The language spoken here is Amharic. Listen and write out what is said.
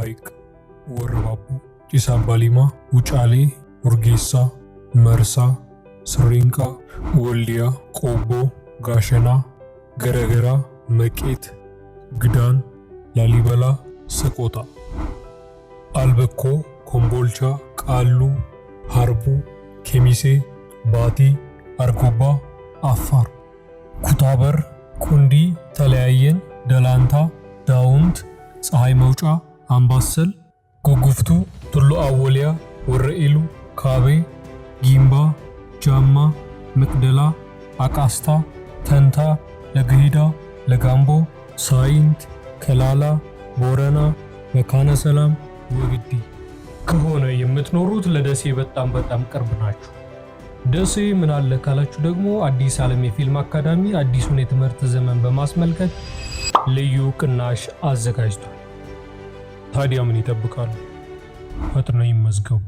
ሐይቅ፣ ወረባቦ፣ ጢስ አባሊማ፣ ውጫሌ፣ ውርጌሳ፣ መርሳ፣ ስሪንቃ፣ ወልዲያ፣ ቆቦ፣ ጋሸና፣ ገረገራ፣ መቄት፣ ግዳን፣ ላሊበላ፣ ሰቆጣ፣ አልበኮ፣ ኮምቦልቻ፣ ቃሉ፣ ሀርቡ፣ ኬሚሴ፣ ባቲ፣ አርጎባ፣ አፋር፣ ኩታበር፣ ቁንዲ፣ ተለያየን፣ ደላንታ፣ ዳውንት፣ ፀሐይ መውጫ፣ አምባሰል፣ ጉጉፍቱ፣ ቱሉ አወሊያ፣ ወረኢሉ፣ ካቤ፣ ጊምባ፣ ጃማ፣ መቅደላ፣ አቃስታ፣ ተንታ፣ ለገሂዳ፣ ለጋምቦ፣ ሳይንት፣ ከላላ፣ ቦረና፣ መካነ ሰላም፣ ወግዲ ከሆነ የምትኖሩት ለደሴ በጣም ቅርብ ናችሁ። ደሴ ምን አለ ካላችሁ ደግሞ አዲስ ዓለም የፊልም አካዳሚ አዲሱን የትምህርት ዘመን በማስመልከት ልዩ ቅናሽ አዘጋጅቷል። ታዲያ ምን ይጠብቃሉ? ፈጥነው ይመዝገቡ።